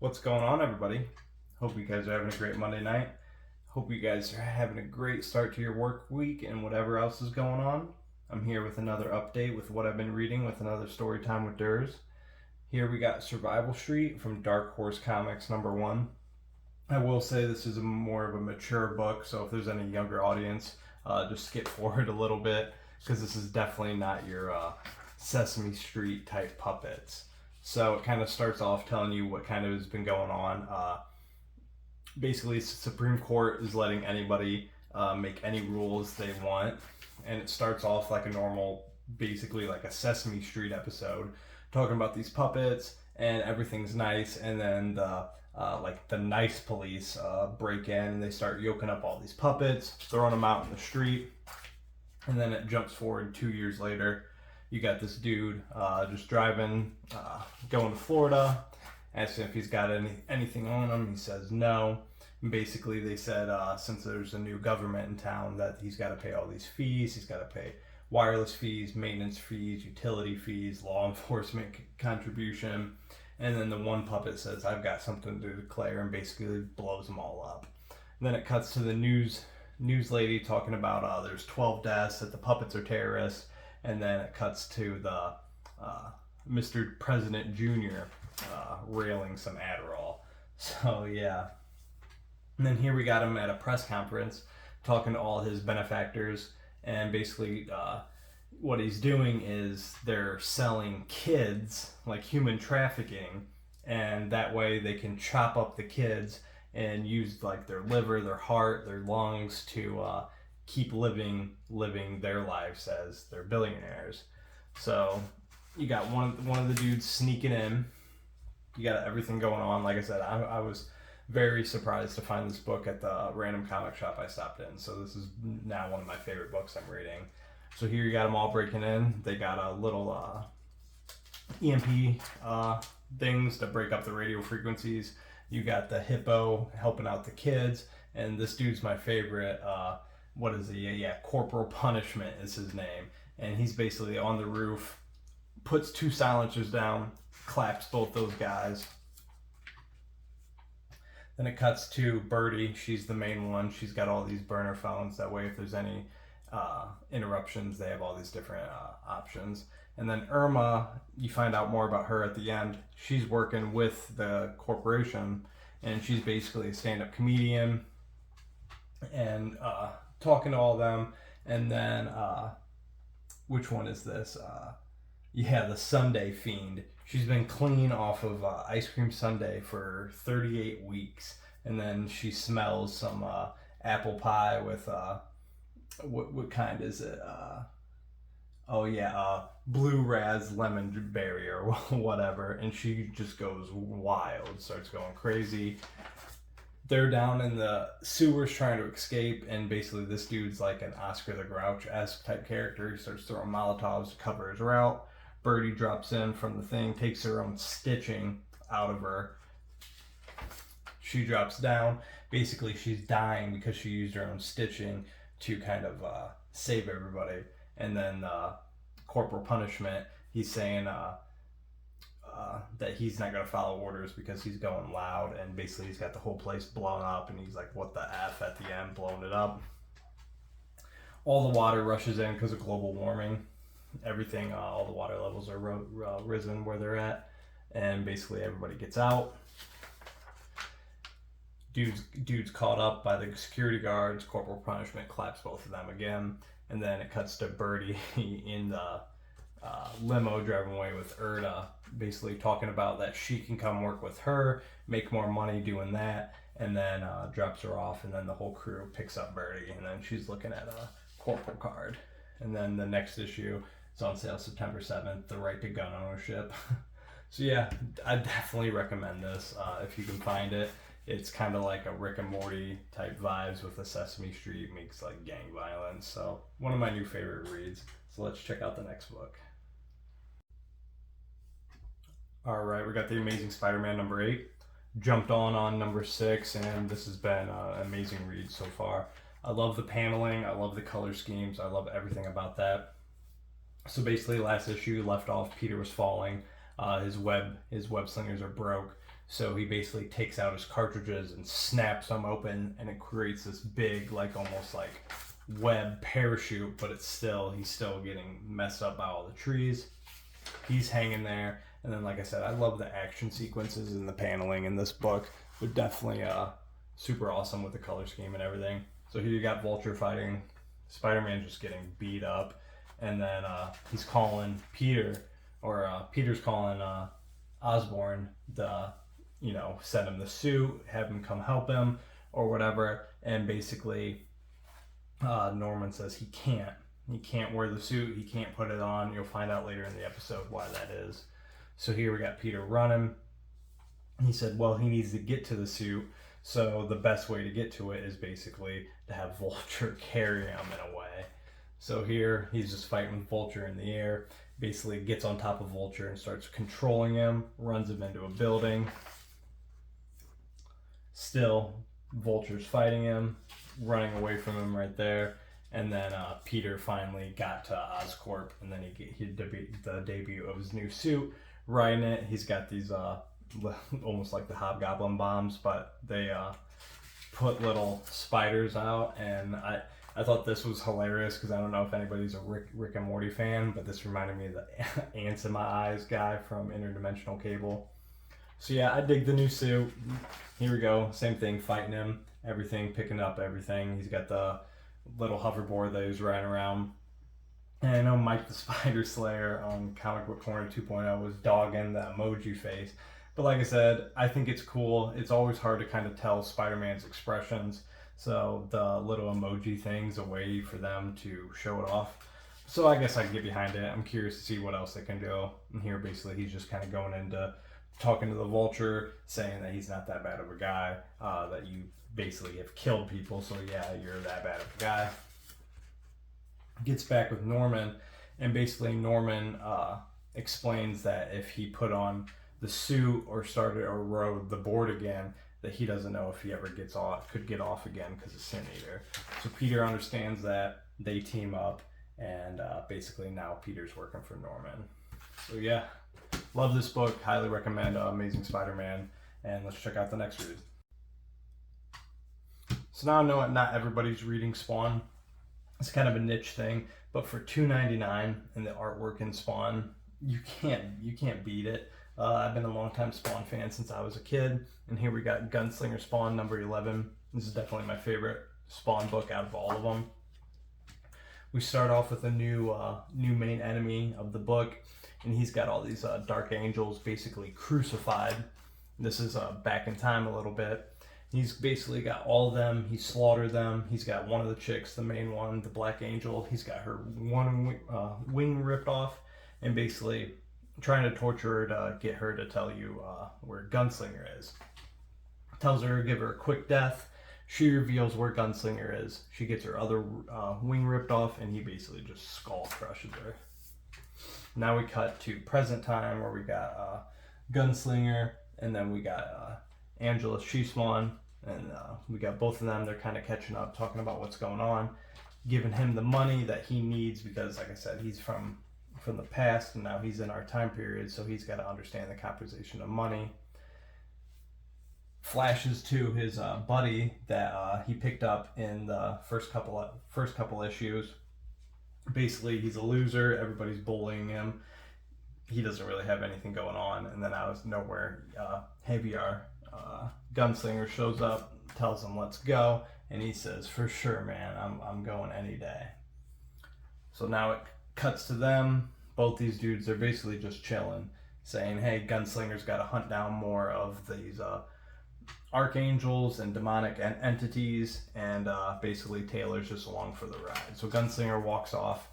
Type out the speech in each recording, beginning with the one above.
What's going on, everybody? Hope you guys are having a great Monday night. Hope you guys are having a great start to your work week and whatever else is going on. I'm here with another update with what I've been reading with another story time with Derrz. Here we got Survival Street from Dark Horse Comics #1. I will say this is more of a mature book, so if there's any younger audience, just skip forward a little bit because this is definitely not your Sesame Street type puppets. So it kind of starts off telling you what kind of has been going on. Basically, the Supreme Court is letting anybody make any rules they want, and it starts off like a normal, basically like a Sesame Street episode, talking about these puppets and everything's nice, and then the nice police break in and they start yoking up all these puppets, throwing them out in the street, and then it jumps forward 2 years later. You got this dude just driving, going to Florida, asking if he's got anything on him. He says no. And basically, they said since there's a new government in town that he's got to pay all these fees. He's got to pay wireless fees, maintenance fees, utility fees, law enforcement contribution. And then the one puppet says, "I've got something to declare," and basically blows them all up. And then it cuts to the news lady talking about there's 12 deaths, that the puppets are terrorists. And then it cuts to the Mr. President Jr. Railing some Adderall. So yeah. And then here we got him at a press conference talking to all his benefactors, and basically what he's doing is they're selling kids, like human trafficking, and that way they can chop up the kids and use like their liver, their heart, their lungs to keep living their lives as they're billionaires. So you got one of the dudes sneaking in. You got everything going on. Like I said, I was very surprised to find this book at the random comic shop I stopped in. So this is now one of my favorite books I'm reading. So here you got them all breaking in. They got a little EMP things to break up the radio frequencies. You got the hippo helping out the kids, and this dude's my favorite. What is he? Yeah, Corporal Punishment is his name. And he's basically on the roof, puts 2 silencers down, claps both those guys. Then it cuts to Birdie. She's the main one. She's got all these burner phones. That way, if there's any interruptions, they have all these different options. And then Irma, you find out more about her at the end. She's working with the corporation, and she's basically a stand-up comedian. And talking to all of them, and then which one is this? The Sunday Fiend. She's been clean off of ice cream sundae for 38 weeks, and then she smells some apple pie with what kind is it? Blue raz lemon berry or whatever, and she just goes wild, starts going crazy. They're down in the sewers trying to escape, and basically this dude's like an Oscar the Grouch-esque type character. He starts throwing Molotovs to cover his route. Birdie drops in from the thing, takes her own stitching out of her. She drops down. Basically, she's dying because she used her own stitching to kind of save everybody. And then Corporal Punishment, he's saying that he's not going to follow orders because he's going loud, and basically he's got the whole place blown up, and he's like, what the F at the end, blowing it up. All the water rushes in because of global warming. Everything, all the water levels are risen where they're at, and basically everybody gets out. Dude's caught up by the security guards. Corporal Punishment claps both of them again, and then it cuts to Birdie in the limo driving away with Erda, basically talking about that she can come work with her, make more money doing that, and then drops her off, and then the whole crew picks up Birdie, and then she's looking at a corporal card. And then the next issue is on sale September 7th, The Right to Gun Ownership. So yeah, I definitely recommend this if you can find it. It's kind of like a Rick and Morty type vibes with a Sesame Street meets like gang violence. So one of my new favorite reads. So let's check out the next book. All right, we got The Amazing Spider-Man #8. Jumped on #6, and this has been an amazing read so far. I love the paneling. I love the color schemes. I love everything about that. So basically, last issue left off, Peter was falling. his web slingers are broke. So he basically takes out his cartridges and snaps them open, and it creates this big, like almost like web parachute, but he's still getting messed up by all the trees. He's hanging there, and then like I said, I love the action sequences and the paneling in this book. They're definitely super awesome with the color scheme and everything. So here you got Vulture fighting Spider-Man, just getting beat up, and then he's calling Peter, or Peter's calling Osborn send him the suit, have him come help him or whatever, and basically Norman says he can't wear the suit, he can't put it on. You'll find out later in the episode why that is. So here we got Peter running. He said, well, he needs to get to the suit, so the best way to get to it is basically to have Vulture carry him in a way. So here he's just fighting with Vulture in the air, basically gets on top of Vulture and starts controlling him, runs him into a building. Still, Vulture's fighting him, running away from him right there. And then Peter finally got to Oscorp, and then he the debut of his new suit, riding it. He's got these almost like the Hobgoblin bombs, but they put little spiders out, and I thought this was hilarious because I don't know if anybody's a Rick and Morty fan, but this reminded me of the ants in my eyes guy from Interdimensional Cable. So yeah, I dig the new suit. Here we go, same thing, fighting him, everything, picking up everything. He's got the little hoverboard that he's riding around. And I know Mike the Spider Slayer on Comic Book Corner 2.0 was dogging the emoji face. But like I said, I think it's cool. It's always hard to kind of tell Spider-Man's expressions. So the little emoji thing's a way for them to show it off. So I guess I can get behind it. I'm curious to see what else they can do. And here basically he's just kind of going into talking to the Vulture, saying that he's not that bad of a guy, that you basically have killed people, so yeah, you're that bad of a guy. Gets back with Norman, and basically Norman explains that if he put on the suit or started or rode the board again, that he doesn't know if he ever could get off again because of Sin Eater. So Peter understands that, they team up, and basically now Peter's working for Norman. So yeah, love this book, highly recommend Amazing Spider-Man, and let's check out the next read. So now I know not everybody's reading Spawn. It's kind of a niche thing, but for $2.99 and the artwork in Spawn, you can't beat it. I've been a longtime Spawn fan since I was a kid, and here we got Gunslinger Spawn number 11. This is definitely my favorite Spawn book out of all of them. We start off with a new main enemy of the book, and he's got all these dark angels basically crucified. This is back in time a little bit. He's basically got all of them. He slaughtered them. He's got one of the chicks, the main one, the Black Angel. He's got her one wing ripped off, and basically trying to torture her to get her to tell you where Gunslinger is. Tells her to give her a quick death. She reveals where Gunslinger is. She gets her other wing ripped off, and he basically just skull crushes her. Now we cut to present time, where we got Gunslinger, and then we got Angela Spawn, and we got both of them. They're kind of catching up, talking about what's going on, giving him the money that he needs because, like I said, he's from the past, and now he's in our time period, so he's got to understand the composition of money. Flashes to his buddy that he picked up in the first couple issues. Basically, he's a loser. Everybody's bullying him. He doesn't really have anything going on, and then out of nowhere, Javier, Gunslinger, shows up, tells him let's go, and he says, for sure, man, I'm going any day. So now it cuts to them. Both these dudes are basically just chilling, saying, hey, Gunslinger's got to hunt down more of these archangels and demonic entities, and basically Taylor's just along for the ride. So Gunslinger walks off,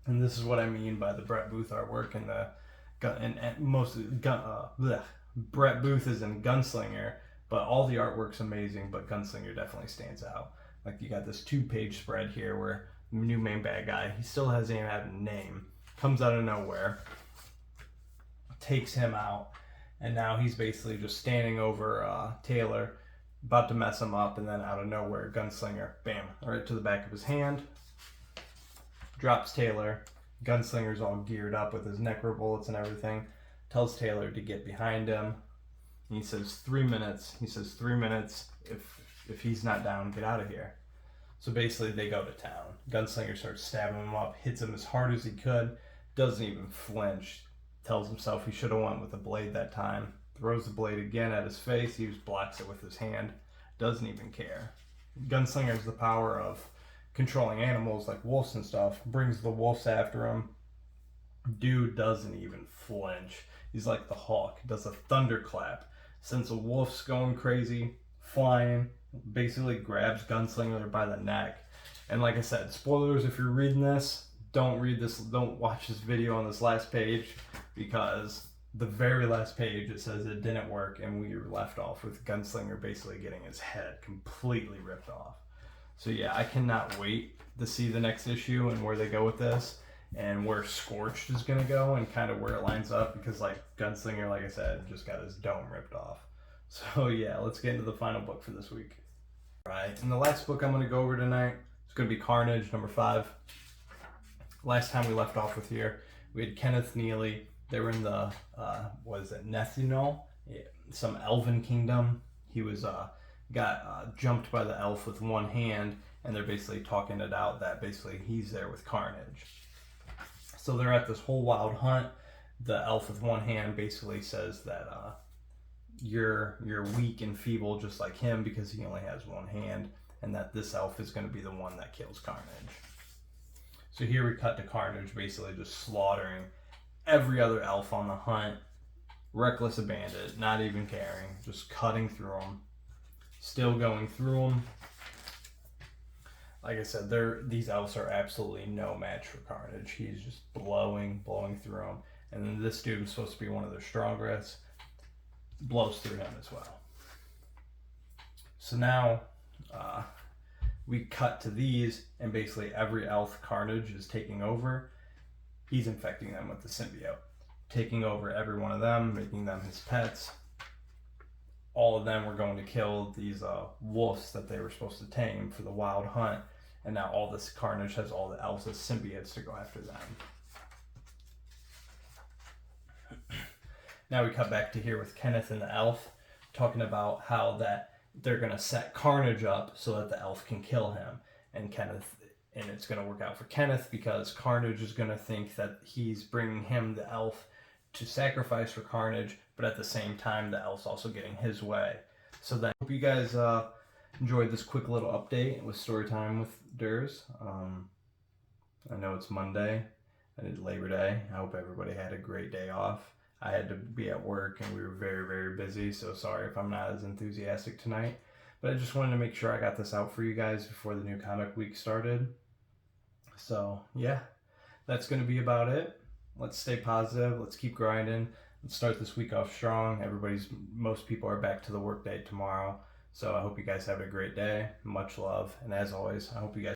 and this is what I mean by the Brett Booth artwork and the Brett Booth is in Gunslinger, but all the artwork's amazing, but Gunslinger definitely stands out. Like, you got this 2-page spread here where the new main bad guy, he still hasn't even had a name, comes out of nowhere, takes him out, and now he's basically just standing over Taylor, about to mess him up, and then out of nowhere, Gunslinger, bam, right to the back of his hand, drops Taylor. Gunslinger's all geared up with his necro bullets and everything, tells Taylor to get behind him. And he says 3 minutes. He says 3 minutes. If he's not down, get out of here. So basically they go to town. Gunslinger starts stabbing him up, hits him as hard as he could, doesn't even flinch, tells himself he should have went with the blade that time, throws the blade again at his face, he just blocks it with his hand, doesn't even care. Gunslinger has the power of controlling animals like wolves and stuff, brings the wolves after him. Dude doesn't even flinch. He's like the Hulk, does a thunderclap, sends the wolves going crazy, flying, basically grabs Gunslinger by the neck. And like I said, spoilers if you're reading this, don't watch this video on this last page, because the very last page it says it didn't work and we were left off with Gunslinger basically getting his head completely ripped off. So yeah, I cannot wait to see the next issue and where they go with this and where Scorched is going to go and kind of where it lines up, because like Gunslinger, like I said, just got his dome ripped off. So yeah, let's get into the final book for this week. Right, and the last book I'm going to go over tonight is going to be Carnage, number 5. Last time we left off with here, we had Kenneth Neely. They were in the, Nethinol? Yeah, some elven kingdom. He was, got jumped by the elf with one hand, and they're basically talking it out that basically he's there with Carnage. So they're at this whole wild hunt. The elf with one hand basically says that, you're weak and feeble just like him because he only has one hand, and that this elf is going to be the one that kills Carnage. So here we cut to Carnage basically just slaughtering every other elf on the hunt, reckless abandon, not even caring, just cutting through them, still going through them. Like I said, these elves are absolutely no match for Carnage. He's just blowing through them, and then this dude was supposed to be one of their strongest, blows through him as well. So now we cut to these, and basically every elf Carnage is taking over. He's infecting them with the symbiote, taking over every one of them, making them his pets. All of them were going to kill these wolves that they were supposed to tame for the wild hunt, and now all this Carnage has all the elves as symbiotes to go after them. Now we cut back to here with Kenneth and the elf, talking about how that they're going to set Carnage up so that the elf can kill him. And it's going to work out for Kenneth because Carnage is going to think that he's bringing him, the elf, to sacrifice for Carnage, but at the same time, the elf's also getting his way. So then, I hope you guys enjoyed this quick little update with Storytime with Derrz. I know it's Monday. I did Labor Day. I hope everybody had a great day off. I had to be at work and we were very, very busy, so sorry if I'm not as enthusiastic tonight. But I just wanted to make sure I got this out for you guys before the new comic week started. So, yeah, that's going to be about it. Let's stay positive. Let's keep grinding. Let's start this week off strong. Most people are back to the work day tomorrow. So I hope you guys have a great day. Much love. And as always, I hope you guys